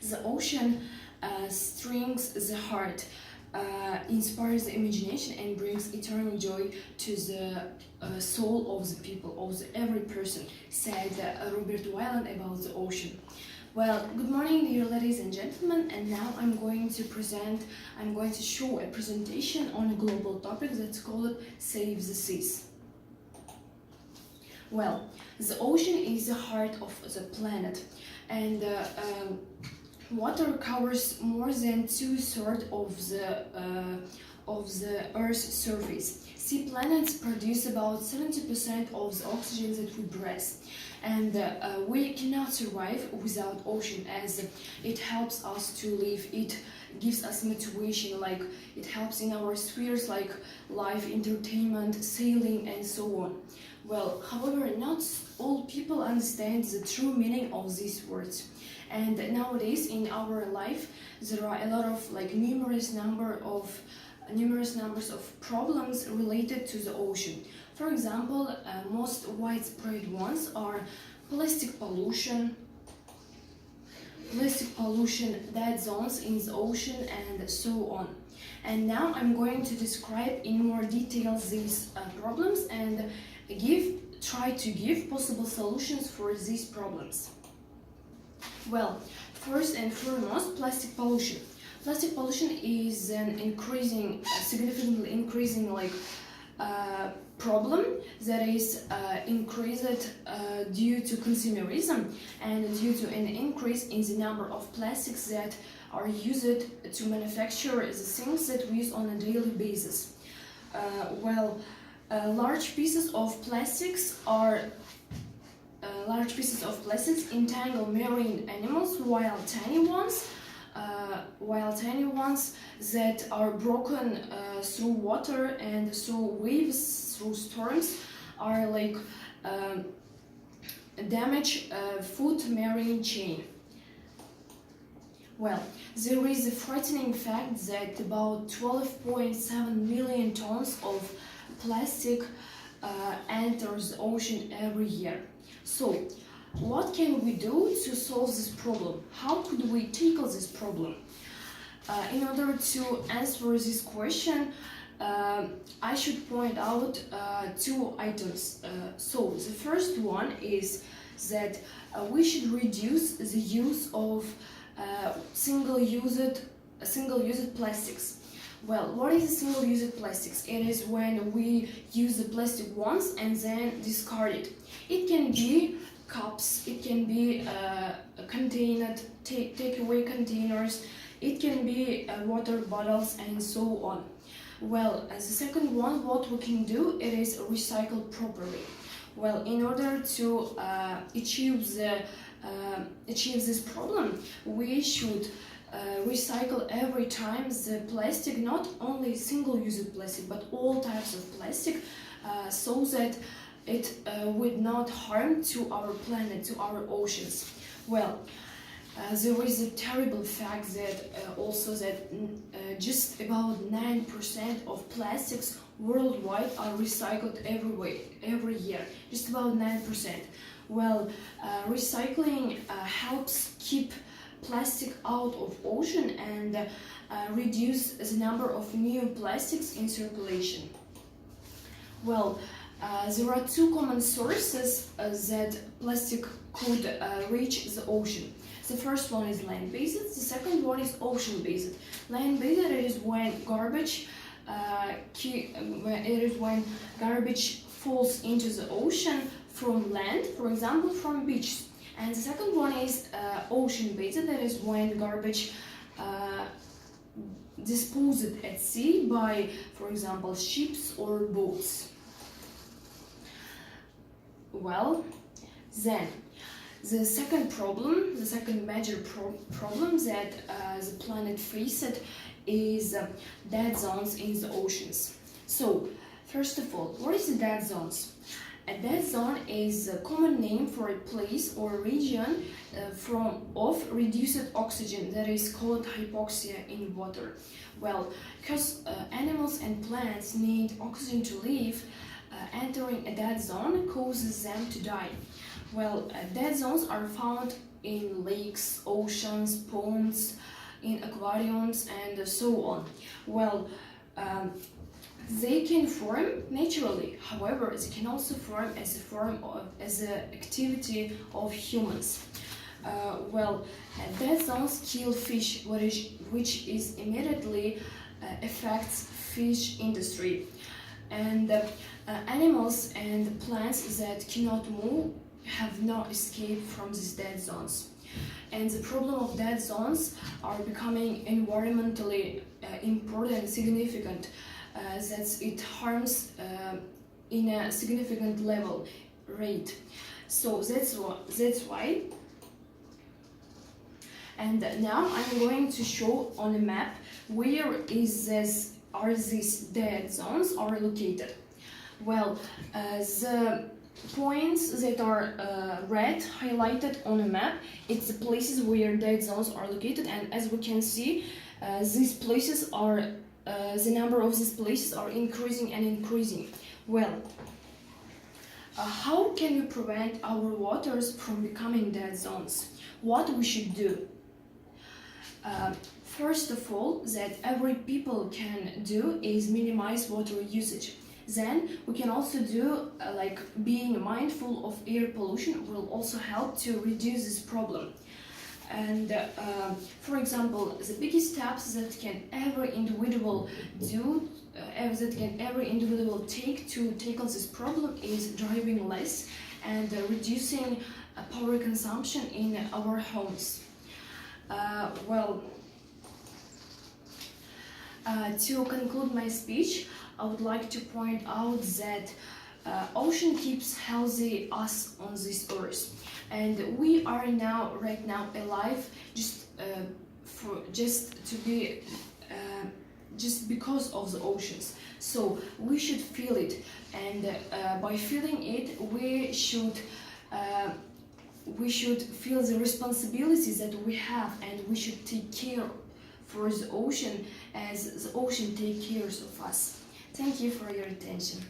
The ocean strengthens the heart, inspires the imagination, and brings eternal joy to the soul of the people, of every person, said Robert Weiland about the ocean. Well, good morning, dear ladies and gentlemen, and now I'm going to show a presentation on a global topic that's called Save the Seas. Well, the ocean is the heart of the planet, and water covers more than 2/3 of the Earth's surface. Sea planets produce about 70% of the oxygen that we breathe, and we cannot survive without ocean, as it helps us to live. It gives us motivation, like it helps in our spheres like life, entertainment, sailing, and so on. Well, however, not all people understand the true meaning of these words. And nowadays in our life, there are a lot of numerous numbers of problems related to the ocean. For example, most widespread ones are plastic pollution, dead zones in the ocean, and so on. And now I'm going to describe in more detail these problems and try to give possible solutions for these problems. Well, first and foremost, plastic pollution. Plastic pollution is an significantly increasing problem that is increased due to consumerism and due to an increase in the number of plastics that are used to manufacture the things that we use on a daily basis. Large pieces of plastics entangle marine animals, while tiny ones that are broken through water and through waves, through storms, are damage food marine chain. Well, there is a frightening fact that about 12.7 million tons of plastic enters the ocean every year. So, what can we do to solve this problem? How could we tackle this problem? In order to answer this question, I should point out two items. So, the first one is that we should reduce the use of single-use plastics. Well, what is single-use plastics? It is when we use the plastic once and then discard it. It can be cups, it can be takeaway containers, it can be water bottles, and so on. Well, as the second one, what we can do, it is recycle properly. Well, in order to achieve this problem, we should recycle every time the plastic, not only single-use plastic, but all types of plastic, so that it would not harm to our planet, to our oceans. Well, there is a terrible fact that just about 9% of plastics worldwide are recycled every year. Just about 9%. Well, recycling helps keep plastic out of ocean and reduce the number of new plastics in circulation. Well, there are two common sources that plastic could reach the ocean. The first one is land-based, the second one is ocean-based. Land-based is when garbage falls into the ocean from land, for example, from beaches. And the second one is ocean-based, that is when garbage disposed at sea by, for example, ships or boats. Well, then, the second major problem that the planet faced is dead zones in the oceans. So, first of all, what is the dead zones? A dead zone is a common name for a place or region of reduced oxygen that is called hypoxia in water. Well, because animals and plants need oxygen to live, entering a dead zone causes them to die. Well, dead zones are found in lakes, oceans, ponds, in aquariums, and so on. Well, they can form naturally. However, they can also form as an activity of humans. Dead zones kill fish, which is immediately affects fish industry, and animals and plants that cannot move have no escape from these dead zones. And the problem of dead zones are becoming environmentally important and significant, that it harms in a significant level rate. So that's why. And now I'm going to show on a map where are these dead zones are located. Well, the points that are red highlighted on a map, it's the places where dead zones are located, and as we can see, these places are the number of these places are increasing and increasing. Well, how can we prevent our waters from becoming dead zones? What we should do? First of all, that every people can do is minimize water usage. Then we can also do like being mindful of air pollution will also help to reduce this problem. And for example, the biggest steps that can every individual do, that can every individual take to tackle this problem is driving less and reducing power consumption in our homes. To conclude my speech, I would like to point out that ocean keeps healthy us on this earth, and we are right now alive just because of the oceans. So we should feel it, and by feeling it, we should feel the responsibilities that we have, and we should take care for the ocean as the ocean takes care of us. Thank you for your attention.